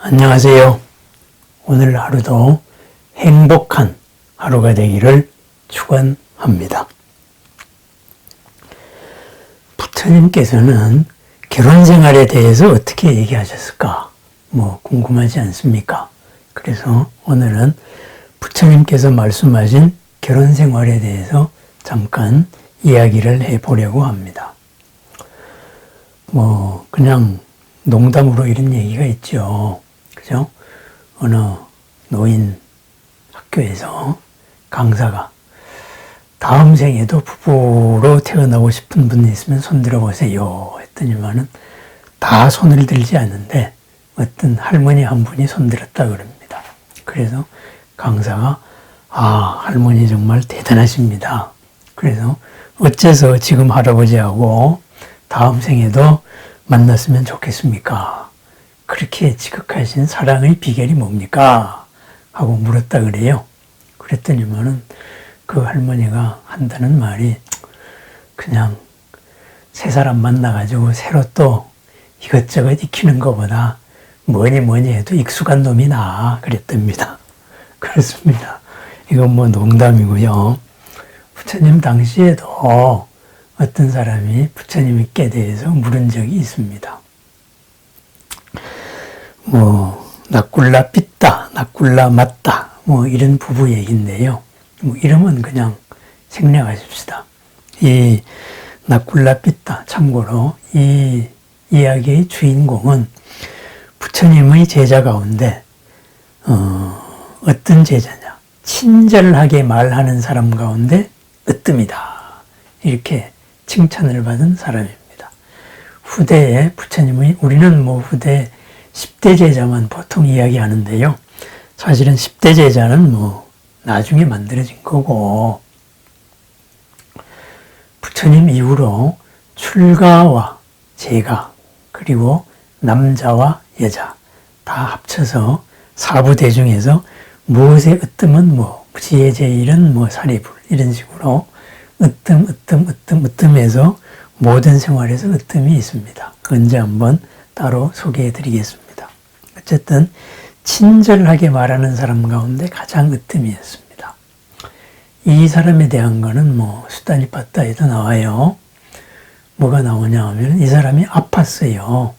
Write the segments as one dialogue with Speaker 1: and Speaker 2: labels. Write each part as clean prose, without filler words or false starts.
Speaker 1: 안녕하세요. 오늘 하루도 행복한 하루가 되기를 축원합니다. 부처님께서는 결혼 생활에 대해서 어떻게 얘기하셨을까? 궁금하지 않습니까? 그래서 오늘은 부처님께서 말씀하신 결혼 생활에 대해서 잠깐 이야기를 해보려고 합니다. 그냥 농담으로 이런 얘기가 있죠. 그죠? 어느 노인 학교에서 강사가 다음 생에도 부부로 태어나고 싶은 분이 있으면 손 들어보세요 했더니만은 다 손을 들지 않는데 어떤 할머니 한 분이 손 들었다 그럽니다. 그래서 강사가 할머니 정말 대단하십니다. 그래서 어째서 지금 할아버지하고 다음 생에도 만났으면 좋겠습니까? 그렇게 지극하신 사랑의 비결이 뭡니까? 하고 물었다 그래요. 그랬더니만은 그 할머니가 한다는 말이 그냥 새 사람 만나가지고 새로 또 이것저것 익히는 것보다 뭐니 해도 익숙한 놈이 나아 그랬답니다. 그렇습니다. 이건 농담이고요. 부처님 당시에도 어떤 사람이 부처님께 대해서 물은 적이 있습니다. 낯굴라 삐따, 낯굴라 맞다, 이런 부부 얘기인데요. 이름은 그냥 생략하십시다. 이 낯굴라 삐따, 참고로 이 이야기의 주인공은 부처님의 제자 가운데 어떤 제자냐? 친절하게 말하는 사람 가운데 으뜸이다. 이렇게 칭찬을 받은 사람입니다. 후대에 부처님의, 우리는 후대 10대 제자만 보통 이야기하는데요. 사실은 10대 제자는 나중에 만들어진 거고, 부처님 이후로 출가와 제가, 그리고 남자와 여자 다 합쳐서 사부대중에서 무엇의 으뜸은 지혜제일은 사리불 이런 식으로 으뜸해서 모든 생활에서 으뜸이 있습니다. 언제 한번 따로 소개해 드리겠습니다. 어쨌든 친절하게 말하는 사람 가운데 가장 으뜸이었습니다. 이 사람에 대한 거는 수다니빠따에도 나와요. 뭐가 나오냐 하면 이 사람이 아팠어요.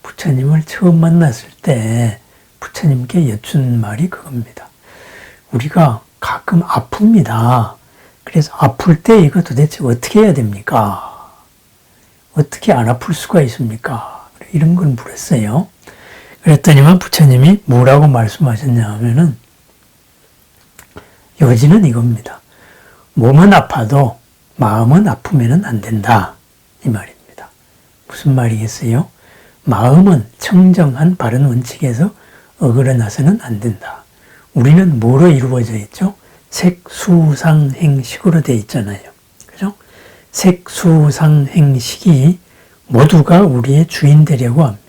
Speaker 1: 부처님을 처음 만났을 때 부처님께 여쭌 말이 그겁니다. 우리가 가끔 아픕니다. 그래서 아플 때 이거 도대체 어떻게 해야 됩니까? 어떻게 안 아플 수가 있습니까? 이런 걸 물었어요. 그랬더니만 부처님이 뭐라고 말씀하셨냐 하면은 요지는 이겁니다. 몸은 아파도 마음은 아프면은 안 된다. 이 말입니다. 무슨 말이겠어요? 마음은 청정한 바른 원칙에서 어그러나서는 안 된다. 우리는 뭐로 이루어져 있죠? 색수상행식으로 되어 있잖아요. 그죠? 색수상행식이 모두가 우리의 주인 되려고 합니다.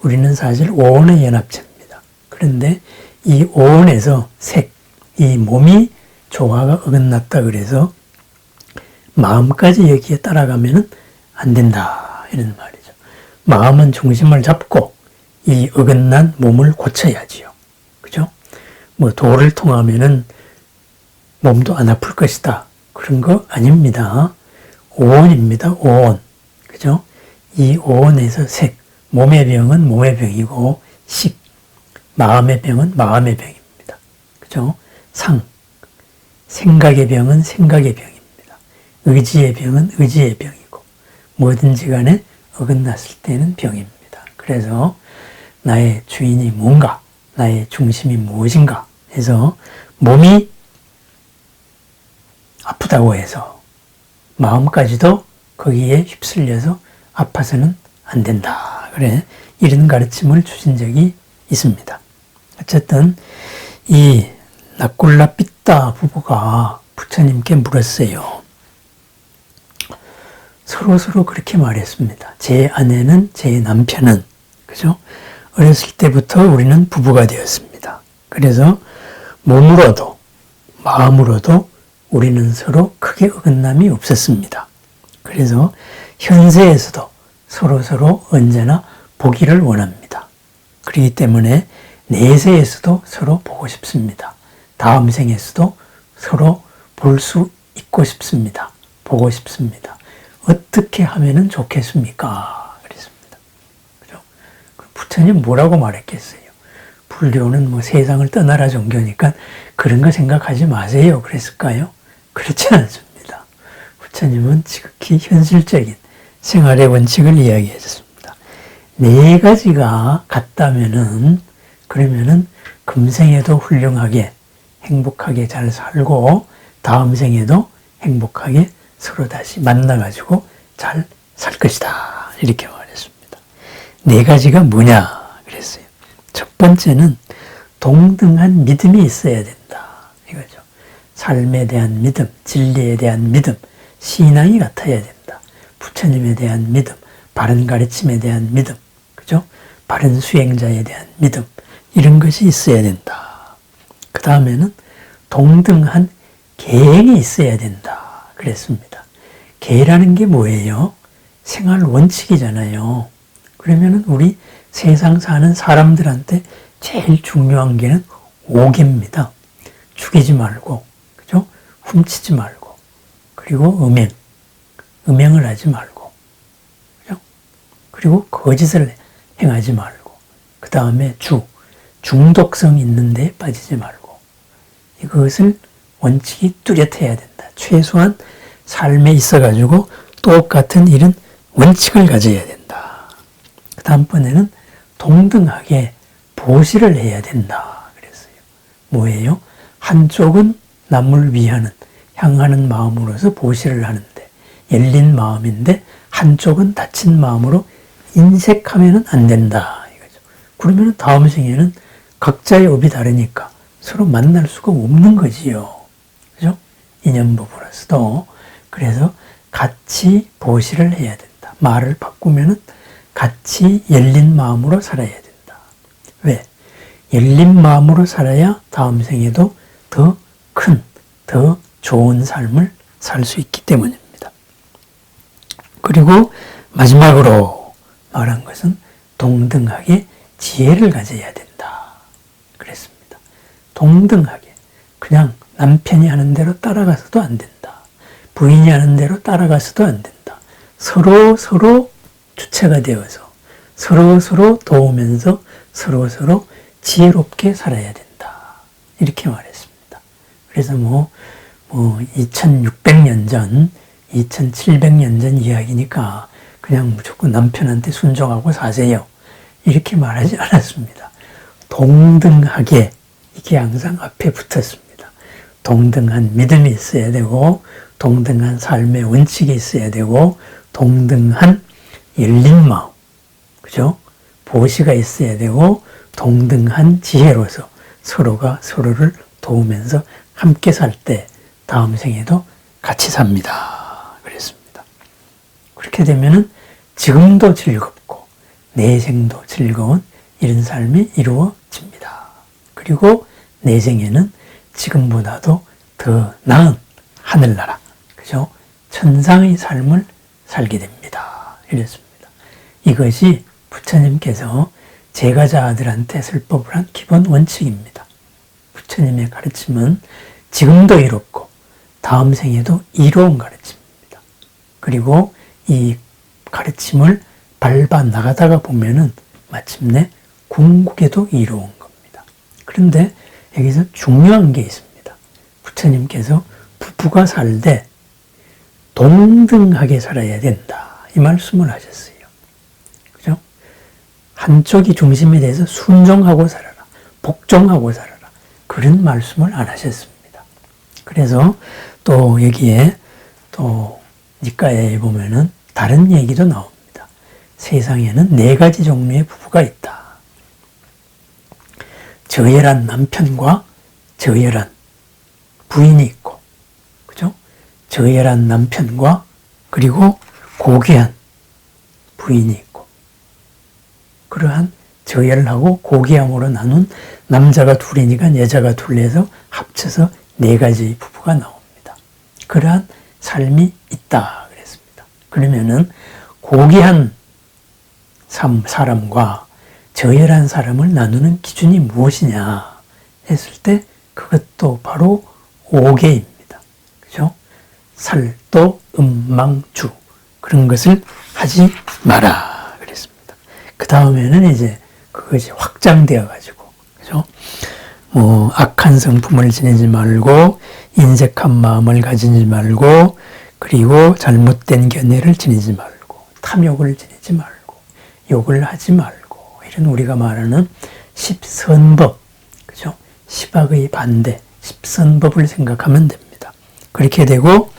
Speaker 1: 우리는 사실 오온의 연합체입니다. 그런데 이 오온에서 이 몸이 조화가 어긋났다 그래서 마음까지 여기에 따라가면은 안 된다. 이런 말이죠. 마음은 중심을 잡고 이 어긋난 몸을 고쳐야지요. 그죠? 도를 통하면은 몸도 안 아플 것이다. 그런 거 아닙니다. 오온입니다. 오온. 그죠? 이 오온에서 색. 몸의 병은 몸의 병이고, 식. 마음의 병은 마음의 병입니다. 그죠? 상. 생각의 병은 생각의 병입니다. 의지의 병은 의지의 병이고, 뭐든지 간에 어긋났을 때는 병입니다. 그래서 나의 주인이 뭔가, 나의 중심이 무엇인가 해서 몸이 아프다고 해서 마음까지도 거기에 휩쓸려서 아파서는 안 된다. 그래, 이런 가르침을 주신 적이 있습니다. 어쨌든 이 낯굴라 삐따 부부가 부처님께 물었어요. 서로 그렇게 말했습니다. 제 아내는 제 남편은, 그죠? 어렸을 때부터 우리는 부부가 되었습니다. 그래서 몸으로도 마음으로도 우리는 서로 크게 어긋남이 없었습니다. 그래서 현세에서도 서로 언제나 보기를 원합니다. 그렇기 때문에 내세에서도 서로 보고 싶습니다. 다음 생에서도 서로 볼 수 있고 싶습니다. 보고 싶습니다. 어떻게 하면은 좋겠습니까? 그랬습니다. 그죠? 부처님 뭐라고 말했겠어요? 불교는 뭐 세상을 떠나라 종교니까 그런 거 생각하지 마세요. 그랬을까요? 그렇지 않습니다. 부처님은 지극히 현실적인 생활의 원칙을 이야기해 줬습니다. 네 가지가 같다면은, 그러면은 금생에도 훌륭하게 행복하게 잘 살고 다음 생에도 행복하게 서로 다시 만나가지고 잘 살 것이다. 이렇게 말했습니다. 네 가지가 뭐냐 그랬어요. 첫 번째는 동등한 믿음이 있어야 된다. 이거죠. 삶에 대한 믿음, 진리에 대한 믿음, 신앙이 같아야 된다. 부처님에 대한 믿음, 바른 가르침에 대한 믿음, 그죠? 바른 수행자에 대한 믿음, 이런 것이 있어야 된다. 그 다음에는 동등한 계행이 있어야 된다. 그랬습니다. 계라는 게 뭐예요? 생활 원칙이잖아요. 그러면은 우리 세상 사는 사람들한테 제일 중요한 게는 오계입니다. 죽이지 말고, 그죠? 훔치지 말고, 그리고 음행을 하지 말고, 그죠? 그리고 거짓을 행하지 말고, 그 다음에 중독성 있는 데 빠지지 말고, 이것을 원칙이 뚜렷해야 된다. 최소한 삶에 있어가지고 똑같은 이런 원칙을 가져야 된다. 그 다음번에는 동등하게 보시를 해야 된다. 그랬어요. 뭐예요? 한쪽은 남을 위하는, 향하는 마음으로서 보시를 하는데, 열린 마음인데, 한쪽은 닫힌 마음으로 인색하면 안 된다. 이거죠. 그러면 다음 생에는 각자의 업이 다르니까 서로 만날 수가 없는 거지요. 그죠? 인연부부로서도. 그래서 같이 보시를 해야 된다. 말을 바꾸면은 같이 열린 마음으로 살아야 된다. 왜? 열린 마음으로 살아야 다음 생에도 더 큰, 더 좋은 삶을 살 수 있기 때문입니다. 그리고 마지막으로 말한 것은 동등하게 지혜를 가져야 된다. 그랬습니다. 동등하게. 그냥 남편이 하는 대로 따라가서도 안 된다. 부인이 하는 대로 따라가서도 안 된다. 서로 주체가 되어서 서로 도우면서 서로 지혜롭게 살아야 된다. 이렇게 말했습니다. 그래서 2600년 전, 2700년 전 이야기니까 그냥 무조건 남편한테 순종하고 사세요. 이렇게 말하지 않았습니다. 동등하게, 이게 항상 앞에 붙었습니다. 동등한 믿음이 있어야 되고, 동등한 삶의 원칙이 있어야 되고, 동등한 열린 마음, 그죠? 보시가 있어야 되고, 동등한 지혜로서 서로가 서로를 도우면서 함께 살 때 다음 생에도 같이 삽니다. 그랬습니다. 그렇게 되면은 지금도 즐겁고 내생도 즐거운 이런 삶이 이루어집니다. 그리고 내생에는 지금보다도 더 나은 하늘나라, 그죠? 천상의 삶을 살게 됩니다. 이랬습니다. 이것이 부처님께서 제가자들한테 설법을 한 기본 원칙입니다. 부처님의 가르침은 지금도 이롭고 다음 생에도 이로운 가르침입니다. 그리고 이 가르침을 밟아 나가다가 보면은 마침내 궁극에도 이로운 겁니다. 그런데 여기서 중요한 게 있습니다. 부처님께서 부부가 살되 동등하게 살아야 된다. 이 말씀을 하셨어요. 그죠? 한쪽이 중심이 돼서 순종하고 살아라. 복종하고 살아라. 그런 말씀을 안 하셨습니다. 그래서 또 여기에 또 니까에 보면은 다른 얘기도 나옵니다. 세상에는 4가지 종류의 부부가 있다. 저열한 남편과 저열한 부인이 있고, 그죠? 저열한 남편과 그리고 고귀한 부인이 있고, 그러한 저열하고 고귀함으로 나눈 남자가 둘이니까 여자가 둘에서 합쳐서 4가지 부부가 나옵니다. 그러한 삶이 있다 그랬습니다. 그러면은 고귀한 사람과 저열한 사람을 나누는 기준이 무엇이냐 했을 때 그것도 바로 오개입니다. 그죠? 살도, 망주 그런 것을 하지 마라 그랬습니다. 그 다음에는 이제 그것이 확장되어 가지고, 그죠? 악한 성품을 지니지 말고, 인색한 마음을 가지지 말고, 그리고 잘못된 견해를 지니지 말고, 탐욕을 지니지 말고, 욕을 하지 말고, 이런 우리가 말하는 십선법, 그죠? 십악의 반대, 십선법을 생각하면 됩니다. 그렇게 되고,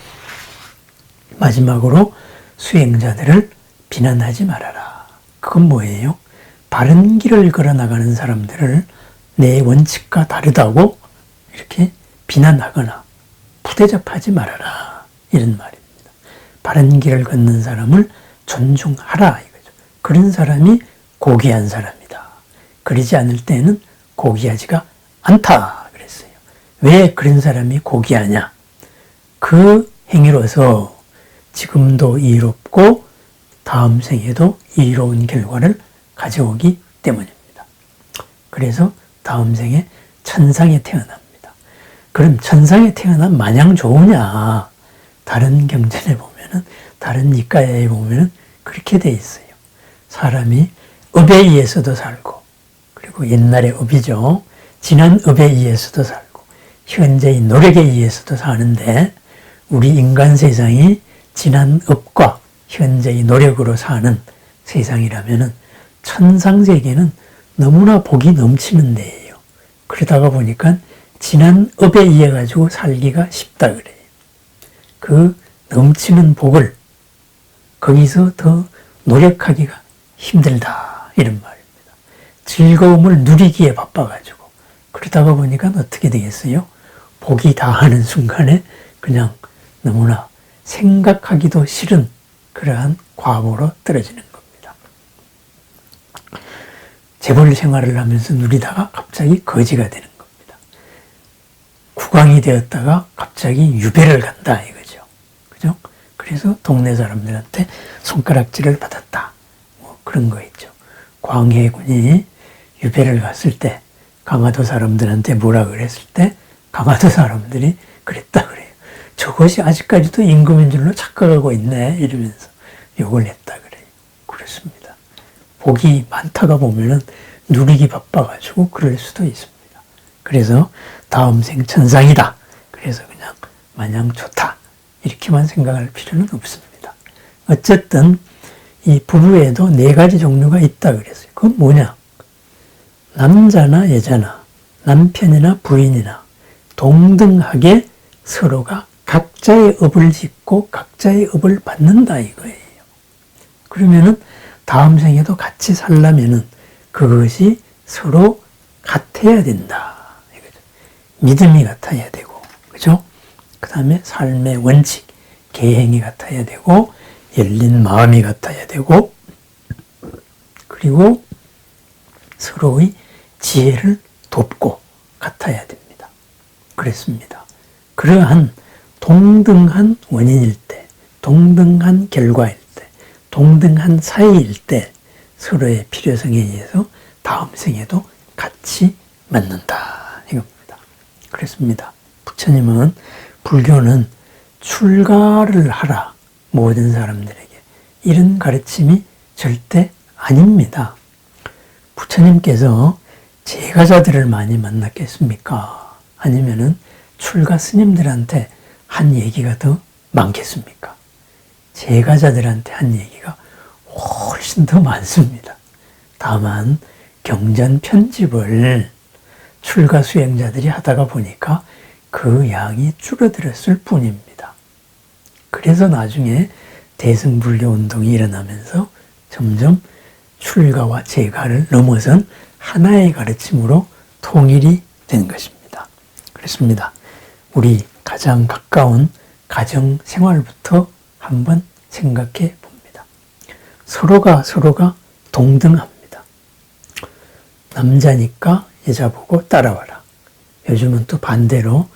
Speaker 1: 마지막으로 수행자들을 비난하지 말아라. 그건 뭐예요? 바른 길을 걸어나가는 사람들을 내 원칙과 다르다고 이렇게 비난하거나 부대접하지 말아라. 이런 말입니다. 바른 길을 걷는 사람을 존중하라. 이거죠. 그런 사람이 고귀한 사람이다. 그러지 않을 때는 고귀하지가 않다. 그랬어요. 왜 그런 사람이 고귀하냐? 그 행위로서 지금도 이롭고 다음 생에도 이로운 결과를 가져오기 때문입니다. 그래서 다음 생에 천상에 태어납니다. 그럼 천상에 태어나면 마냥 좋으냐? 다른 경전에 보면은, 다른 니까야에 보면은 그렇게 돼 있어요. 사람이 업에 의해서도 살고, 그리고 옛날의 업이죠. 지난 업에 의해서도 살고, 현재의 노력에 의해서도 사는데, 우리 인간 세상이 지난 업과 현재의 노력으로 사는 세상이라면은 천상세계는 너무나 복이 넘치는 데예요. 그러다가 보니까 지난 업에 의해 가지고 살기가 쉽다 그래요. 그 넘치는 복을 거기서 더 노력하기가 힘들다 이런 말입니다. 즐거움을 누리기에 바빠가지고 그러다가 보니까 어떻게 되겠어요? 복이 다하는 순간에 그냥 너무나 생각하기도 싫은 그러한 과보로 떨어지는 겁니다. 재벌 생활을 하면서 누리다가 갑자기 거지가 되는 겁니다. 국왕이 되었다가 갑자기 유배를 간다 이거죠. 그죠? 그래서 동네 사람들한테 손가락질을 받았다. 뭐 그런 거 있죠. 광해군이 유배를 갔을 때 강화도 사람들한테 뭐라 그랬을 때 강화도 사람들이 그랬다 그래요. 저것이 아직까지도 임금인 줄로 착각하고 있네 이러면서 욕을 했다 그래요. 그렇습니다. 복이 많다가 보면은 누리기 바빠가지고 그럴 수도 있습니다. 그래서 다음 생 천상이다. 그래서 그냥 마냥 좋다. 이렇게만 생각할 필요는 없습니다. 어쨌든 이 부부에도 4가지 종류가 있다 그랬어요. 그건 뭐냐? 남자나 여자나 남편이나 부인이나 동등하게 서로가 각자의 업을 짓고 각자의 업을 받는다 이거예요. 그러면은 다음 생에도 같이 살려면은 그것이 서로 같아야 된다. 이거죠. 믿음이 같아야 되고, 그죠? 그 다음에 삶의 원칙, 계행이 같아야 되고, 열린 마음이 같아야 되고, 그리고 서로의 지혜를 돕고 같아야 됩니다. 그랬습니다. 그러한 동등한 원인일 때, 동등한 결과일 때, 동등한 사이일 때 서로의 필요성에 의해서 다음 생에도 같이 맞는다 이겁니다. 그렇습니다. 부처님은 불교는 출가를 하라 모든 사람들에게 이런 가르침이 절대 아닙니다. 부처님께서 제가자들을 많이 만났겠습니까? 아니면은 출가 스님들한테 한 얘기가 더 많겠습니까? 제가자들한테 한 얘기가 훨씬 더 많습니다. 다만 경전 편집을 출가 수행자들이 하다가 보니까 그 양이 줄어들었을 뿐입니다. 그래서 나중에 대승불교 운동이 일어나면서 점점 출가와 제가를 넘어선 하나의 가르침으로 통일이 된 것입니다. 그렇습니다. 우리 가장 가까운 가정 생활부터 한번 생각해 봅니다. 서로가 동등합니다. 남자니까 여자 보고 따라와라. 요즘은 또 반대로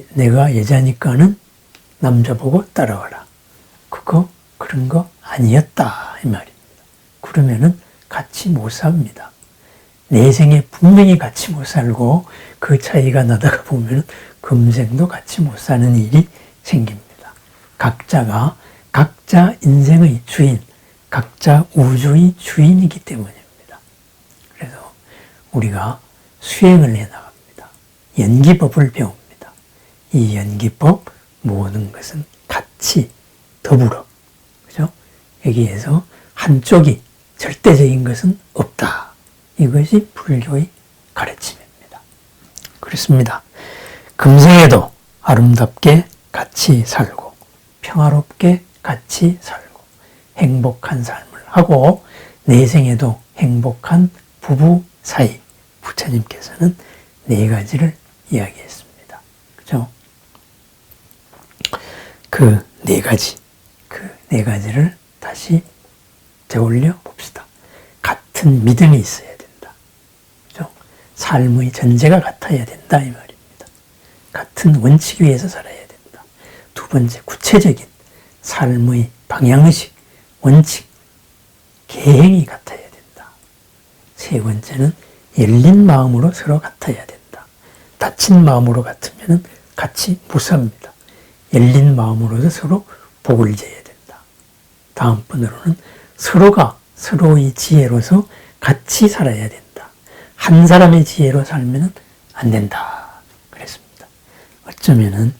Speaker 1: 내가 여자니까는 남자 보고 따라와라. 그런 거 아니었다 이 말입니다. 그러면은 같이 못 삽니다. 내 생에 분명히 같이 못 살고 그 차이가 나다가 보면 금생도 같이 못 사는 일이 생깁니다. 각자가 각자 인생의 주인, 각자 우주의 주인이기 때문입니다. 그래서 우리가 수행을 해나갑니다. 연기법을 배웁니다. 이 연기법, 모든 것은 같이 더불어, 그죠? 여기에서 한쪽이 절대적인 것은 없다. 이것이 불교의 가르침입니다. 그렇습니다. 금생에도 아름답게 같이 살고 평화롭게 같이 살고 행복한 삶을 하고 내생에도 행복한 부부 사이, 부처님께서는 4가지를 이야기했습니다. 그죠? 그 4가지를 다시 되올려 봅시다. 같은 믿음이 있어야 된다. 그죠? 삶의 전제가 같아야 된다 이 말입니다. 같은 원칙 위에서 살아야 된다. 2번째, 구체적인 삶의 방향의식, 원칙, 계행이 같아야 된다. 3번째는 열린 마음으로 서로 같아야 된다. 닫힌 마음으로 같으면 같이 못 삽니다. 열린 마음으로서 서로 복을 지어야 된다. 다음번으로는 서로가 서로의 지혜로서 같이 살아야 된다. 한 사람의 지혜로 살면 안 된다. 그랬습니다. 어쩌면은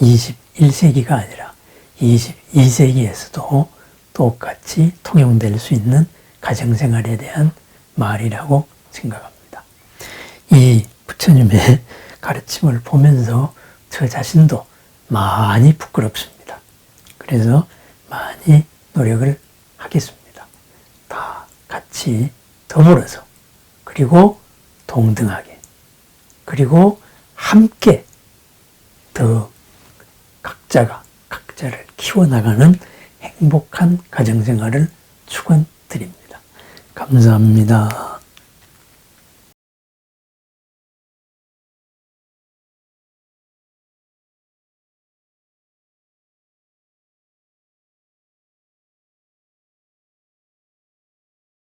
Speaker 1: 21세기가 아니라 22세기에서도 똑같이 통용될 수 있는 가정생활에 대한 말이라고 생각합니다. 이 부처님의 가르침을 보면서 저 자신도 많이 부끄럽습니다. 그래서 많이 노력을 하겠습니다. 다 같이 더불어서, 그리고 동등하게, 그리고 함께 더 각자가 각자를 키워나가는 행복한 가정생활을 축원드립니다. 감사합니다.